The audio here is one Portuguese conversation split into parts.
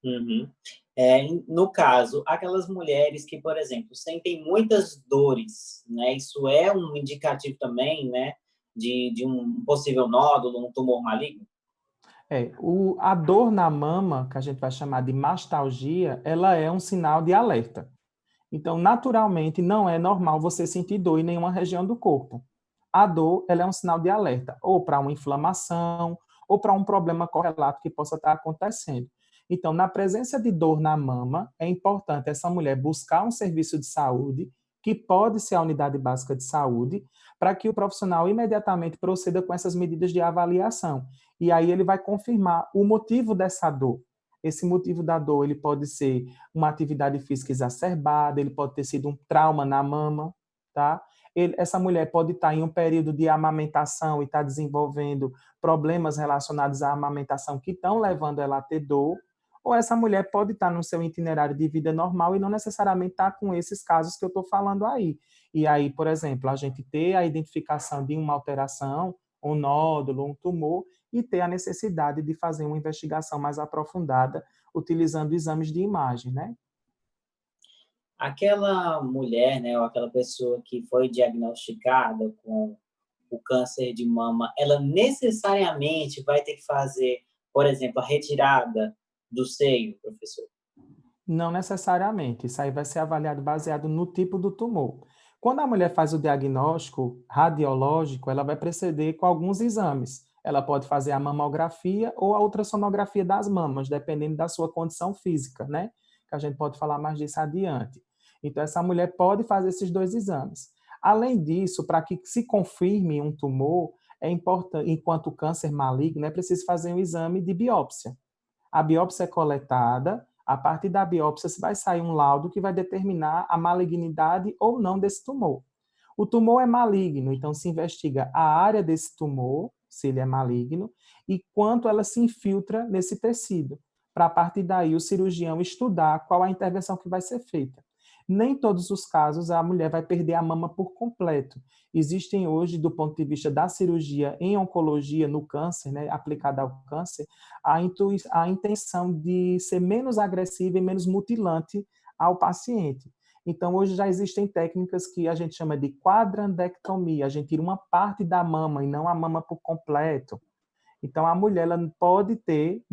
Uhum. No caso, aquelas mulheres que, por exemplo, sentem muitas dores, né? Isso é um indicativo também, né? De um possível nódulo, um tumor maligno? A dor na mama, que a gente vai chamar de mastalgia, ela é um sinal de alerta. Então, naturalmente, não é normal você sentir dor em nenhuma região do corpo. A dor, ela é um sinal de alerta, ou para uma inflamação, ou para um problema correlato que possa estar acontecendo. Então, na presença de dor na mama, é importante essa mulher buscar um serviço de saúde, que pode ser a unidade básica de saúde, para que o profissional imediatamente proceda com essas medidas de avaliação. E aí ele vai confirmar o motivo dessa dor. Esse motivo da dor, ele pode ser uma atividade física exacerbada, ele pode ter sido um trauma na mama, tá? Essa mulher pode estar em um período de amamentação e estar desenvolvendo problemas relacionados à amamentação que estão levando ela a ter dor, ou essa mulher pode estar no seu itinerário de vida normal e não necessariamente estar com esses casos que eu estou falando aí. E aí, por exemplo, a gente ter a identificação de uma alteração, um nódulo, um tumor, e ter a necessidade de fazer uma investigação mais aprofundada utilizando exames de imagem, né? Aquela mulher, né, ou aquela pessoa que foi diagnosticada com o câncer de mama, ela necessariamente vai ter que fazer, por exemplo, a retirada do seio, professor? Não necessariamente, isso aí vai ser avaliado baseado no tipo do tumor. Quando a mulher faz o diagnóstico radiológico, ela vai proceder com alguns exames. Ela pode fazer a mamografia ou a ultrassonografia das mamas, dependendo da sua condição física, né? Que a gente pode falar mais disso adiante. Então, essa mulher pode fazer esses dois exames. Além disso, para que se confirme um tumor, é importante, enquanto câncer maligno, é preciso fazer um exame de biópsia. A biópsia é coletada, a partir da biópsia vai sair um laudo que vai determinar a malignidade ou não desse tumor. O tumor é maligno, então se investiga a área desse tumor, se ele é maligno, e quanto ela se infiltra nesse tecido, para a partir daí o cirurgião estudar qual a intervenção que vai ser feita. Nem todos os casos a mulher vai perder a mama por completo. Existem hoje, do ponto de vista da cirurgia em oncologia, no câncer, né, aplicada ao câncer, a intenção de ser menos agressiva e menos mutilante ao paciente. Então, hoje já existem técnicas que a gente chama de quadrantectomia, a gente tira uma parte da mama e não a mama por completo. Então, a mulher ela pode ter,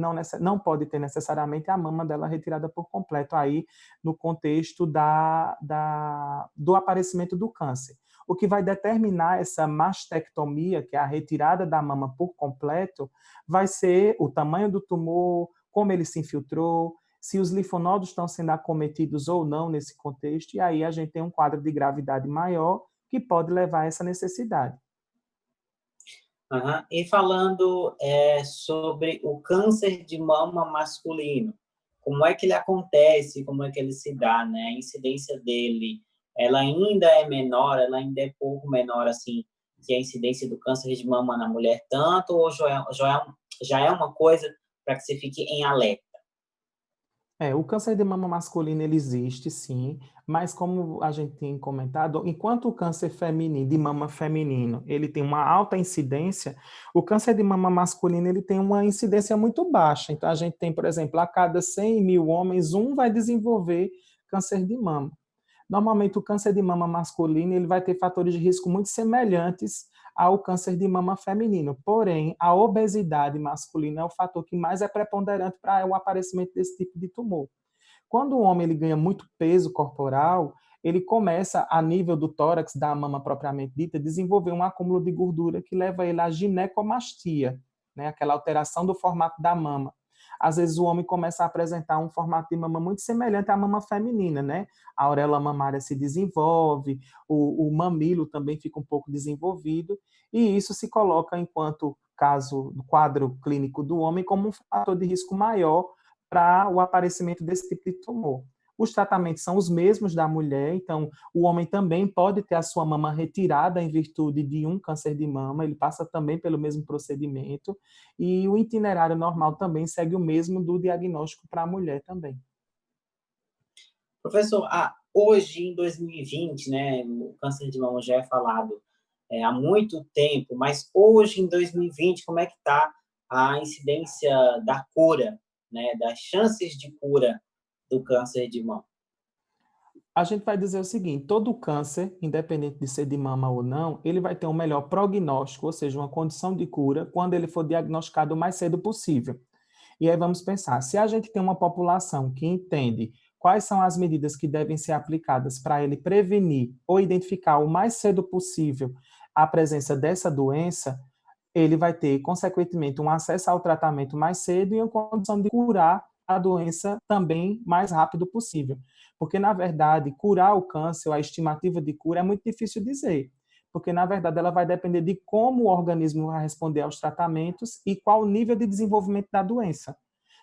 não pode ter necessariamente a mama dela retirada por completo aí no contexto do aparecimento do câncer. O que vai determinar essa mastectomia, que é a retirada da mama por completo, vai ser o tamanho do tumor, como ele se infiltrou, se os linfonodos estão sendo acometidos ou não nesse contexto, e aí a gente tem um quadro de gravidade maior que pode levar a essa necessidade. Aham. E falando sobre o câncer de mama masculino, como é que ele acontece, como é que ele se dá, né? A incidência dele, ela ainda é menor, ela ainda é pouco menor, assim, que a incidência do câncer de mama na mulher, tanto, ou já é uma coisa para que você fique em alerta? O câncer de mama masculino ele existe, sim, mas como a gente tem comentado, enquanto o câncer feminino, de mama feminino, ele tem uma alta incidência, o câncer de mama masculino ele tem uma incidência muito baixa. Então a gente tem, por exemplo, a cada 100 mil homens, um vai desenvolver câncer de mama. Normalmente, o câncer de mama masculino ele vai ter fatores de risco muito semelhantes ao câncer de mama feminino. Porém, a obesidade masculina é o fator que mais é preponderante para o aparecimento desse tipo de tumor. Quando o homem ele ganha muito peso corporal, ele começa, a nível do tórax, da mama propriamente dita, desenvolver um acúmulo de gordura que leva ele à ginecomastia, né? Aquela alteração do formato da mama. Às vezes o homem começa a apresentar um formato de mama muito semelhante à mama feminina, né? A auréola mamária se desenvolve, o mamilo também fica um pouco desenvolvido, e isso se coloca enquanto caso do quadro clínico do homem como um fator de risco maior para o aparecimento desse tipo de tumor. Os tratamentos são os mesmos da mulher, então o homem também pode ter a sua mama retirada em virtude de um câncer de mama, ele passa também pelo mesmo procedimento, e o itinerário normal também segue o mesmo do diagnóstico para a mulher também. Professor, hoje, em 2020, né, o câncer de mama já é falado há muito tempo, mas hoje, em 2020, como é que está a incidência da cura né, das chances de cura do câncer de mama? A gente vai dizer o seguinte: todo câncer, independente de ser de mama ou não, ele vai ter um melhor prognóstico, ou seja, uma condição de cura, quando ele for diagnosticado o mais cedo possível. E aí vamos pensar, se a gente tem uma população que entende quais são as medidas que devem ser aplicadas para ele prevenir ou identificar o mais cedo possível a presença dessa doença, ele vai ter, consequentemente, um acesso ao tratamento mais cedo e uma condição de curar a doença também mais rápido possível. Porque, na verdade, curar o câncer, a estimativa de cura, é muito difícil dizer. Porque, na verdade, ela vai depender de como o organismo vai responder aos tratamentos e qual o nível de desenvolvimento da doença.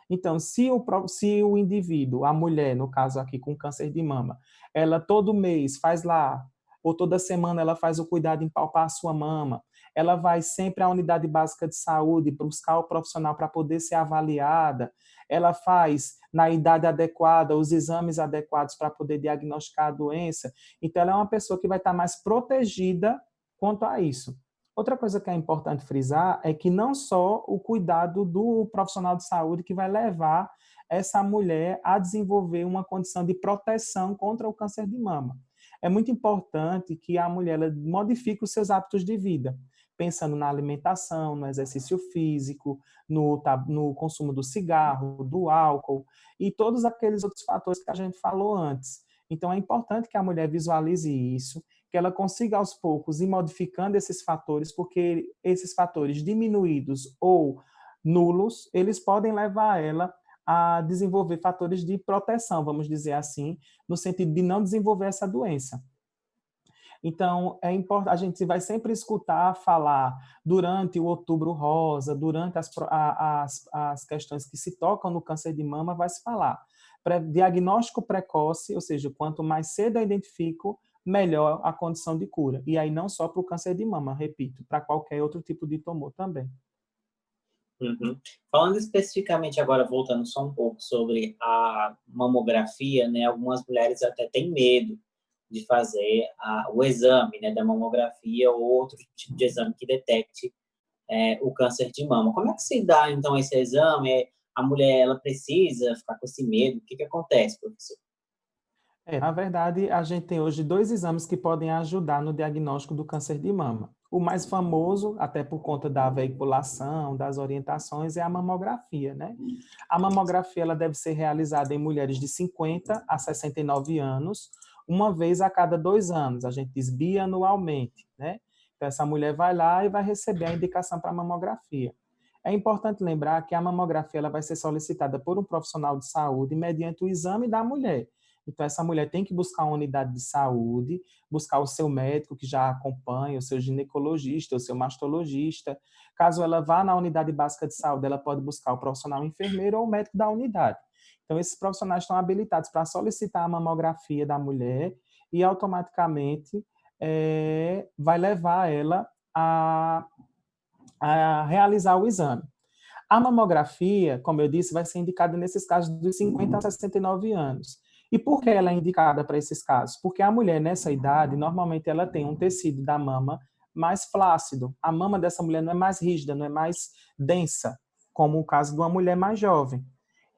Então, se o indivíduo, a mulher, no caso aqui com câncer de mama, ela todo mês faz lá, ou toda semana ela faz o cuidado em palpar a sua mama, ela vai sempre à unidade básica de saúde buscar o profissional para poder ser avaliada, ela faz na idade adequada, os exames adequados para poder diagnosticar a doença, então ela é uma pessoa que vai estar mais protegida quanto a isso. Outra coisa que é importante frisar é que não só o cuidado do profissional de saúde que vai levar essa mulher a desenvolver uma condição de proteção contra o câncer de mama. É muito importante que a mulher modifique os seus hábitos de vida, pensando na alimentação, no exercício físico, no consumo do cigarro, do álcool e todos aqueles outros fatores que a gente falou antes. Então, é importante que a mulher visualize isso, que ela consiga aos poucos ir modificando esses fatores, porque esses fatores diminuídos ou nulos, eles podem levar ela a desenvolver fatores de proteção, vamos dizer assim, no sentido de não desenvolver essa doença. Então, é importante, a gente vai sempre escutar falar durante o Outubro Rosa, durante as questões que se tocam no câncer de mama, vai se falar. Diagnóstico precoce, ou seja, quanto mais cedo eu identifico, melhor a condição de cura. E aí não só para o câncer de mama, repito, para qualquer outro tipo de tumor também. Uhum. Falando especificamente agora, voltando só um pouco sobre a mamografia, né? Algumas mulheres até têm medo de fazer o exame, né, da mamografia ou outro tipo de exame que detecte o câncer de mama. Como é que se dá, então, esse exame? A mulher, ela precisa ficar com esse medo? O que que acontece, professor? Na verdade, a gente tem hoje 2 exames que podem ajudar no diagnóstico do câncer de mama. O mais famoso, até por conta da veiculação, das orientações, é a mamografia, né? A mamografia ela deve ser realizada em mulheres de 50 a 69 anos, uma vez a cada 2 anos, a gente diz bianualmente, né? Então, essa mulher vai lá e vai receber a indicação para a mamografia. É importante lembrar que a mamografia ela vai ser solicitada por um profissional de saúde mediante o exame da mulher. Então, essa mulher tem que buscar uma unidade de saúde, buscar o seu médico que já acompanha, o seu ginecologista, o seu mastologista. Caso ela vá na unidade básica de saúde, ela pode buscar o profissional enfermeiro ou o médico da unidade. Então, esses profissionais estão habilitados para solicitar a mamografia da mulher e automaticamente vai levar ela a realizar o exame. A mamografia, como eu disse, vai ser indicada nesses casos dos 50 a 69 anos. E por que ela é indicada para esses casos? Porque a mulher nessa idade, normalmente ela tem um tecido da mama mais flácido. A mama dessa mulher não é mais rígida, não é mais densa, como o caso de uma mulher mais jovem.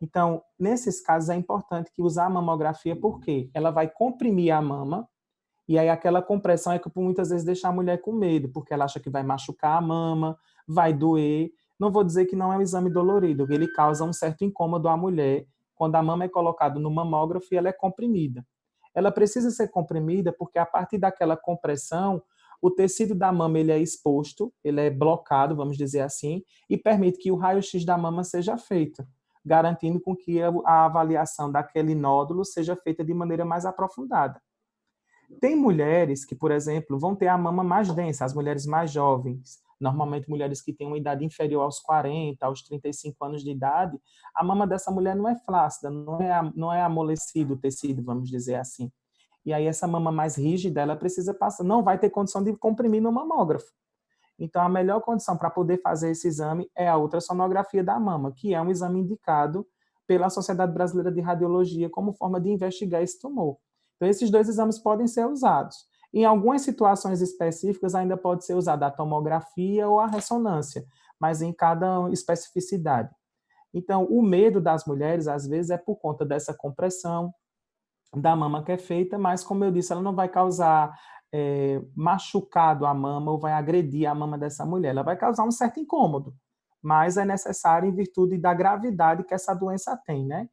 Então, nesses casos é importante que usar a mamografia porque ela vai comprimir a mama e aí aquela compressão é que muitas vezes deixa a mulher com medo, porque ela acha que vai machucar a mama, vai doer. Não vou dizer que não é um exame dolorido, ele causa um certo incômodo à mulher quando a mama é colocada no mamógrafo e ela é comprimida. Ela precisa ser comprimida porque a partir daquela compressão, o tecido da mama ele é exposto, ele é blocado, vamos dizer assim, e permite que o raio-x da mama seja feito, garantindo com que a avaliação daquele nódulo seja feita de maneira mais aprofundada. Tem mulheres que, por exemplo, vão ter a mama mais densa, as mulheres mais jovens, normalmente mulheres que têm uma idade inferior aos 40, aos 35 anos de idade, a mama dessa mulher não é flácida, não é amolecido o tecido, vamos dizer assim. E aí essa mama mais rígida, ela precisa passar, não vai ter condição de comprimir no mamógrafo. Então a melhor condição para poder fazer esse exame é a ultrassonografia da mama, que é um exame indicado pela Sociedade Brasileira de Radiologia como forma de investigar esse tumor. Então, esses 2 exames podem ser usados. Em algumas situações específicas, ainda pode ser usada a tomografia ou a ressonância, mas em cada especificidade. Então, o medo das mulheres, às vezes, é por conta dessa compressão da mama que é feita, mas, como eu disse, ela não vai causar machucado a mama ou vai agredir a mama dessa mulher. Ela vai causar um certo incômodo, mas é necessário em virtude da gravidade que essa doença tem, né?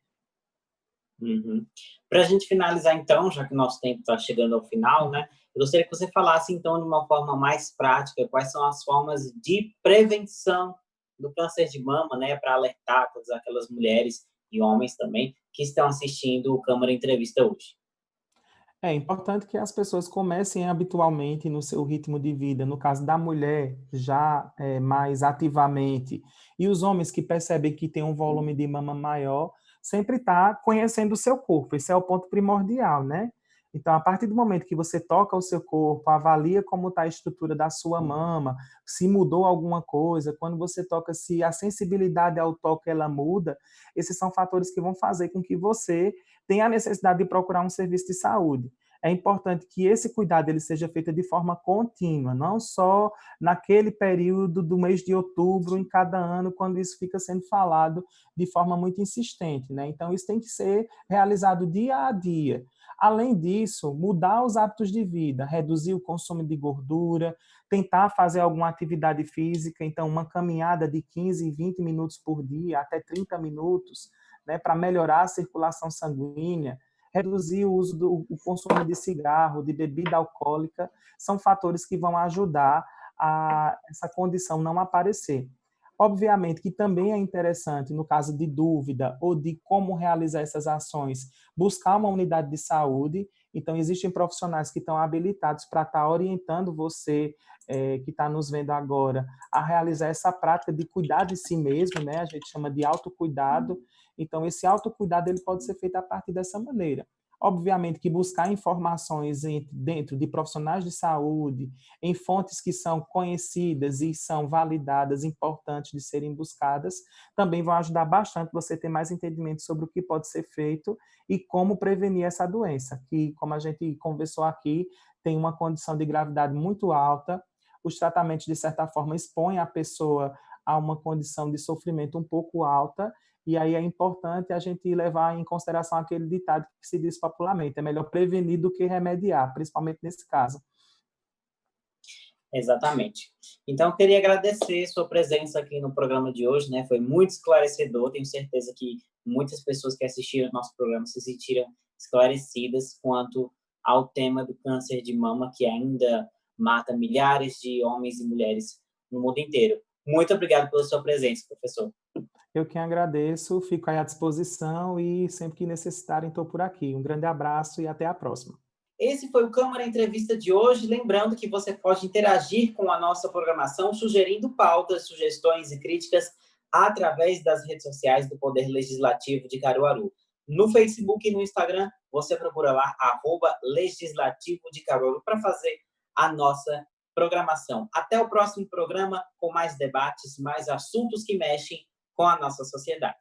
Uhum. Para a gente finalizar, então, já que o nosso tempo está chegando ao final, né? Eu gostaria que você falasse, então, de uma forma mais prática, quais são as formas de prevenção do câncer de mama, né? Para alertar todas aquelas mulheres e homens também que estão assistindo o Câmara Entrevista hoje. É importante que as pessoas comecem habitualmente no seu ritmo de vida, no caso da mulher, já mais ativamente, e os homens que percebem que tem um volume de mama maior, sempre está conhecendo o seu corpo, esse é o ponto primordial, né? Então, a partir do momento que você toca o seu corpo, avalia como está a estrutura da sua mama, se mudou alguma coisa, quando você toca, se a sensibilidade ao toque ela muda, esses são fatores que vão fazer com que você tenha a necessidade de procurar um serviço de saúde. É importante que esse cuidado ele seja feito de forma contínua, não só naquele período do mês de outubro, em cada ano, quando isso fica sendo falado de forma muito insistente, né? Então, isso tem que ser realizado dia a dia. Além disso, mudar os hábitos de vida, reduzir o consumo de gordura, tentar fazer alguma atividade física, então uma caminhada de 15, 20 minutos por dia, até 30 minutos, né, para melhorar a circulação sanguínea, reduzir o uso o consumo de cigarro, de bebida alcoólica, são fatores que vão ajudar a essa condição não aparecer. Obviamente que também é interessante, no caso de dúvida ou de como realizar essas ações, buscar uma unidade de saúde. Então, existem profissionais que estão habilitados para estar orientando você, que está nos vendo agora, a realizar essa prática de cuidar de si mesmo, né? A gente chama de autocuidado. Então, esse autocuidado ele pode ser feito a partir dessa maneira. Obviamente que buscar informações dentro de profissionais de saúde, em fontes que são conhecidas e são validadas, importantes de serem buscadas, também vão ajudar bastante você a ter mais entendimento sobre o que pode ser feito e como prevenir essa doença, que, como a gente conversou aqui, tem uma condição de gravidade muito alta. Os tratamentos, de certa forma, expõem a pessoa a uma condição de sofrimento um pouco alta, e aí é importante a gente levar em consideração aquele ditado que se diz popularmente, é melhor prevenir do que remediar, principalmente nesse caso. Exatamente. Então, eu queria agradecer sua presença aqui no programa de hoje, né? Foi muito esclarecedor, tenho certeza que muitas pessoas que assistiram ao nosso programa se sentiram esclarecidas quanto ao tema do câncer de mama, que ainda mata milhares de homens e mulheres no mundo inteiro. Muito obrigado pela sua presença, professor. Eu que agradeço, fico aí à disposição e sempre que necessitarem estou por aqui. Um grande abraço e até a próxima. Esse foi o Câmara Entrevista de hoje. Lembrando que você pode interagir com a nossa programação, sugerindo pautas, sugestões e críticas através das redes sociais do Poder Legislativo de Caruaru. No Facebook e no Instagram, você procura lá, @Legislativo de Caruaru, para fazer a nossa programação. Até o próximo programa, com mais debates, mais assuntos que mexem com a nossa sociedade.